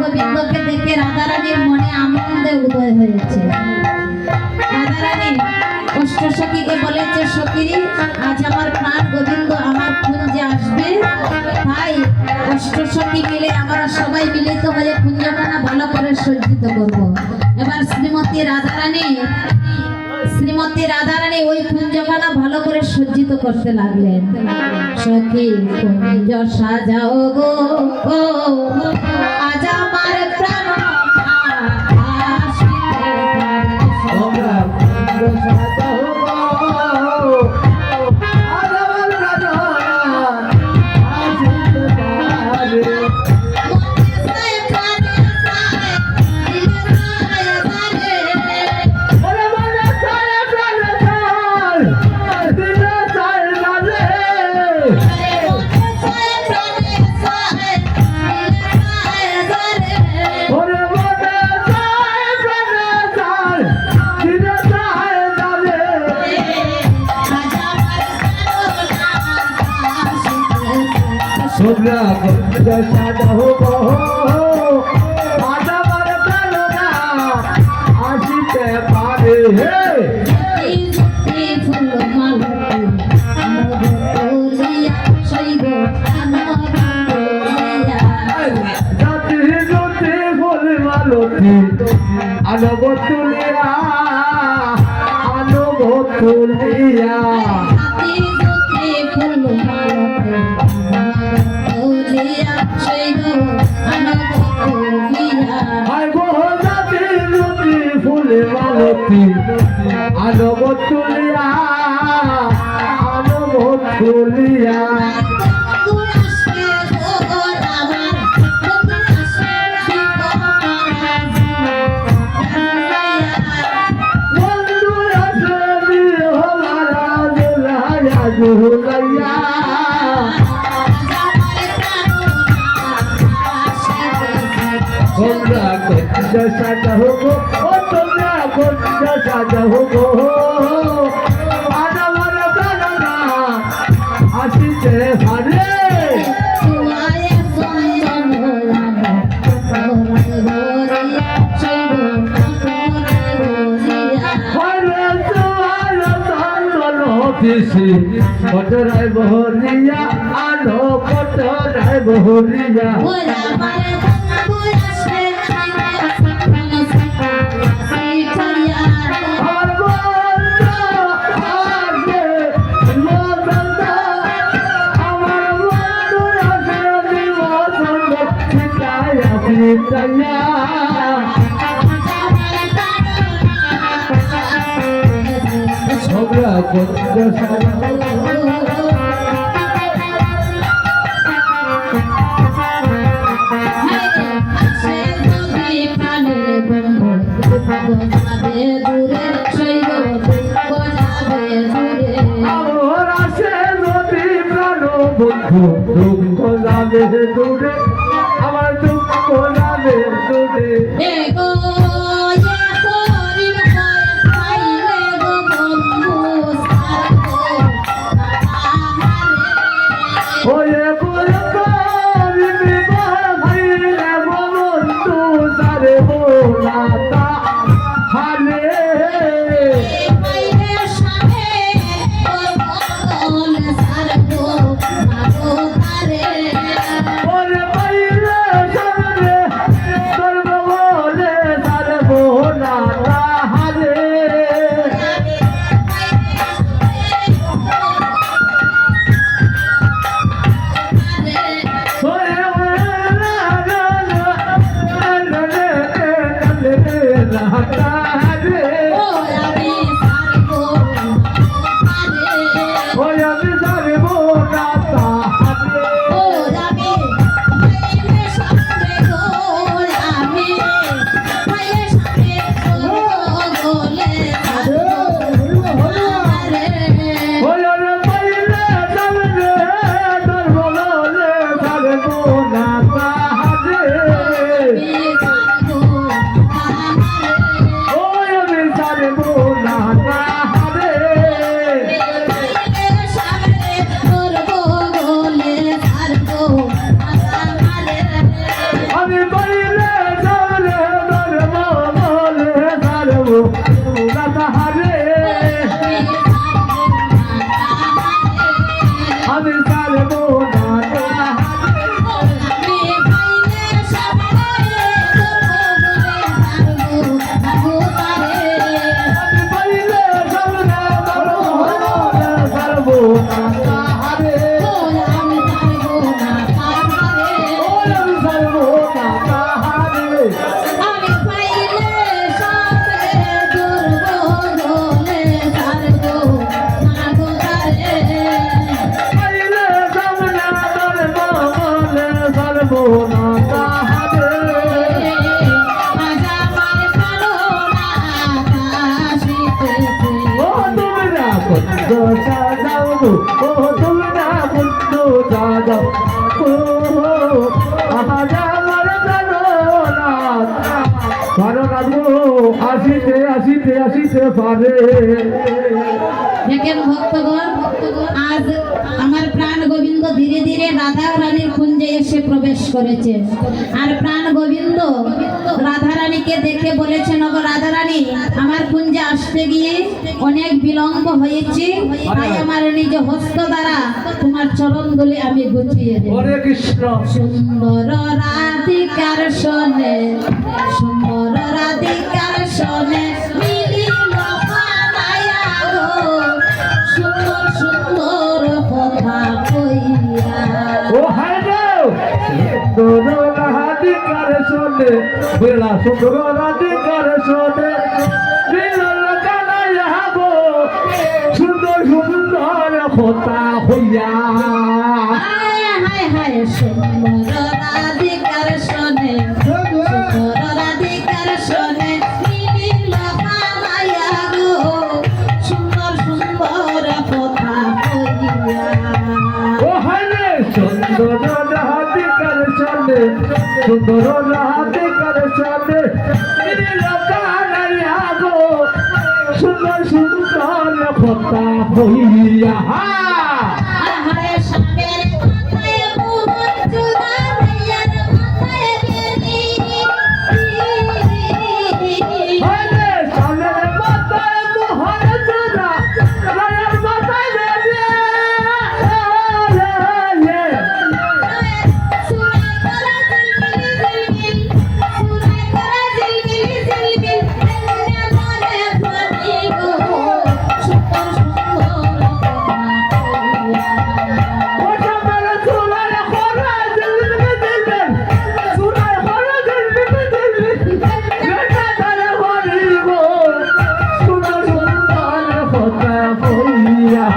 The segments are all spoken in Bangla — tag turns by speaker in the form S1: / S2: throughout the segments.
S1: গোবিন্দকে দেখে রাধারানীর মনে আনন্দে উদয় হয়েছে। রাধারানী অষ্টসখীকে বলেছে, সখী আজ আমার প্রাণ গোবিন্দ আমার কুঞ্জে আসবে, তাই অষ্টসখী মিলে আমরা সবাই মিলিত হয়ে কুঞ্জখানা ভালো করে সজ্জিত করব। এবার শ্রীমতী রাধারানী ওই কুঞ্জখানা ভালো করে সজ্জিত করতে লাগলেন। সখী কুঞ্জ সাজাও গো, আজ আমার প্রাণ
S2: তোমরা কুঞ্জ সাজাও গো, আজ আমার প্রাণনা আসিতে পারে। আনব তুলিয়া, আনব তুলিয়া আনব তুলিয়া, আনব তুলিয়া তোমরা কুঞ্জ সাজাও গো, তোমরা কুঞ্জ সাজাও গো, আজ আমার প্রাণনা আসিতে পারে। কটরায় বহরিয়া, আনো কটরায় বহরিয়া তোমরা কুঞ্জ সাজাও বন্ধু, দুঃখ যাবে দূরে, আমার দুঃখ যাবে দূরে। আসিতে আসিতে পারে।
S1: দেখেন ভক্তগণ, আজ আমার প্রাণ গোবিন্দ ধীরে ধীরে রাধা রানীর কুঞ্জে এসে প্রবেশ করেছে। আর প্রাণ গোবিন্দ রাধা রানীকে দেখে বলেছেন, ওগো রাধা রানী, আমার কুঞ্জে আসতে গিয়ে অনেক বিলম্ব হয়েছে, তাই আমার নিজ হস্ত দ্বারা তোমার চরণ ধুলি আমি গুছিয়ে দেব।
S2: হরে কৃষ্ণ।
S1: সুন্দর রাধিকার শোনে, সুন্দর রাধিকার শোনে, মিলিল মায়া গো, সুন্দর সুন্দর কথা কইয়া।
S2: ও হায় গো সুন্দর রাধিকার শোনে, বেলা সুন্দর রাধিকার শোনে, মিলন কানাইয়া গো, সুন্দর সুন্দর কথা হইয়া।
S1: হায় হায় হায়, সুন্দর রাধিকার শোনে, সুন্দর রাধিকার শোনে, মিলিল মায়া গো, সুন্দর সুন্দর কথা কইয়া।
S2: ও হায় রে সুন্দর রাধিকার শোনে, সুন্দর রাধিকার শোনে, মিলন কানাইয়া গো, সুন্দর সুন্দর কথা হইয়া।
S1: আহারে সাপের মাথায় মোহর চূড়া, ভাইয়ার মাথায় বেনি।
S2: হরে সালের মাথায় মোহর চূড়া, রায়ের মাথায় বেনি।
S1: সুরাই করা জিলবিলি জিলবিল, সুরাই করা জিলবিলি জিলবিল, এমনে মনে পড়ি গো, সুন্দর সুন্দর কথা কইয়া।
S2: ও সালের চূড়ায় খরা জিলবিলি জিলবিল, চূড়ায় খরা জিলবিলি জিলবিল, বেটা তারে হরিব, সুন্দর সুন্দর কথা হইয়া।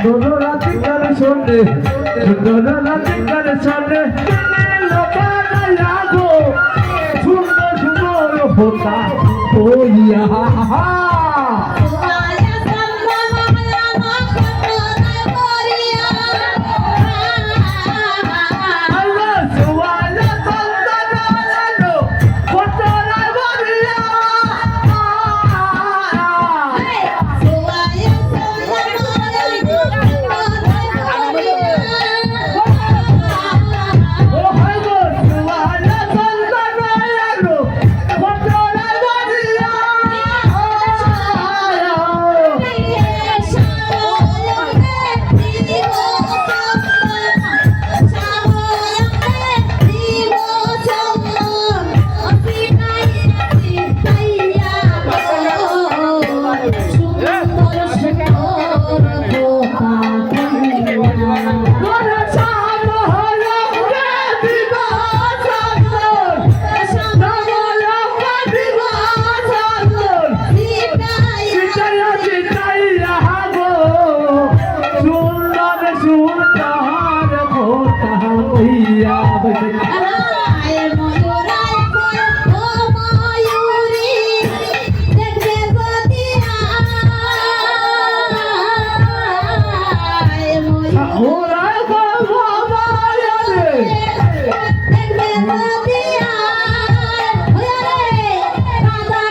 S2: সুন্দর রাধিকার শোনে, সুন্দর রাধিকার শোনে, লোকালয়া গো, সুন্দর সুন্দর হোতা হইয়া। আল্লাহ সুবহানা তাআলা হোতা বলিয়া। ও হায় গো সুবহানা তাআলা হোতা বলিয়া। ওরে সাম হলকে দিবা সাগর, সামলকে দিবা সাগর, চিতাইয়া চিতাইয়া গো, সুন্দর সুন্দর কথা হইয়া। ওরা বাবা রে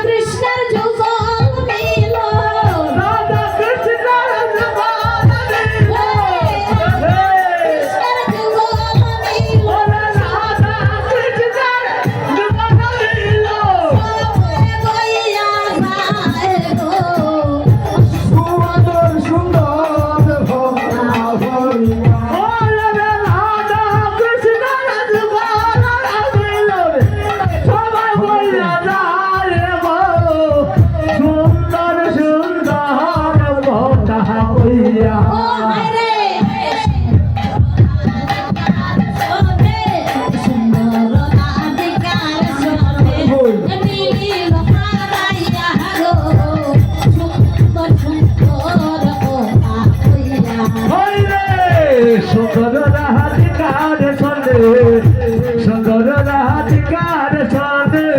S1: কৃষ্ণের যুগল মিল,
S2: রাধা কৃষ্ণের জবানে
S1: কৃষ্ণের যুগল মিল,
S2: ওরে রাধা কৃষ্ণের জবানে সুন্দর সুন্দর কথা হইয়া। ওরে রাধা কৃষ্ণের জবানে সবাই বইয়া যায় গো, সুন্দর সুন্দর কথা হইয়া। হইরে সুন্দর রাধিকার শোনে, সুন্দর রাধিকার শোনে,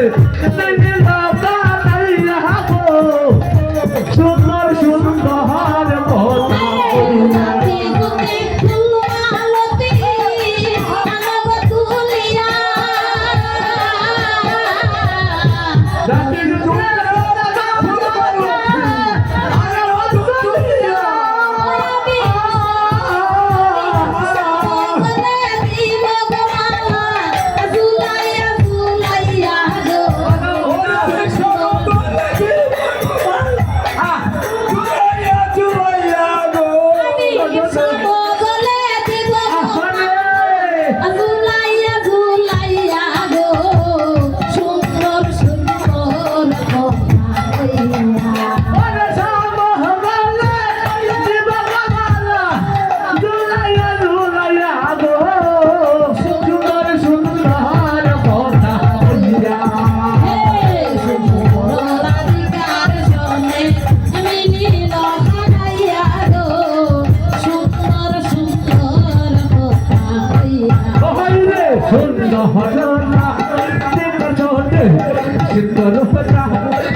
S2: সুন্দর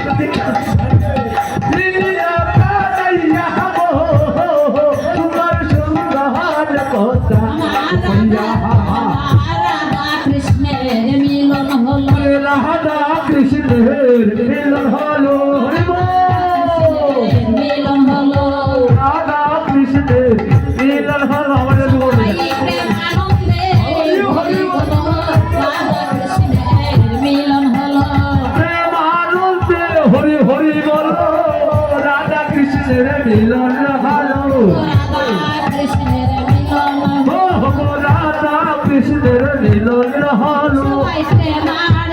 S2: রাধিকা দিলিয়া কানাইয়া গো তোমার সুন্দর কথা কইয়া
S1: রাধা কৃষ্ণের মিলন হলো
S2: রাধা কৃষ্ণের মিলন হলো হরি বল।
S1: মিলন হলো
S2: রাধা কৃষ্ণের মিলন হলো আমাদের জীবনে
S1: এই প্রেমানন্দে হরি বল রাধা কৃষ্ণের মিলন হলো
S2: প্রেমানন্দে হরি হরি বল রাধা কৃষ্ণের মিলন হলো
S1: রাধা কৃষ্ণের মিলন হলো
S2: রাধা কৃষ্ণের মিলন হলো
S1: সবাই প্রেমানন্দে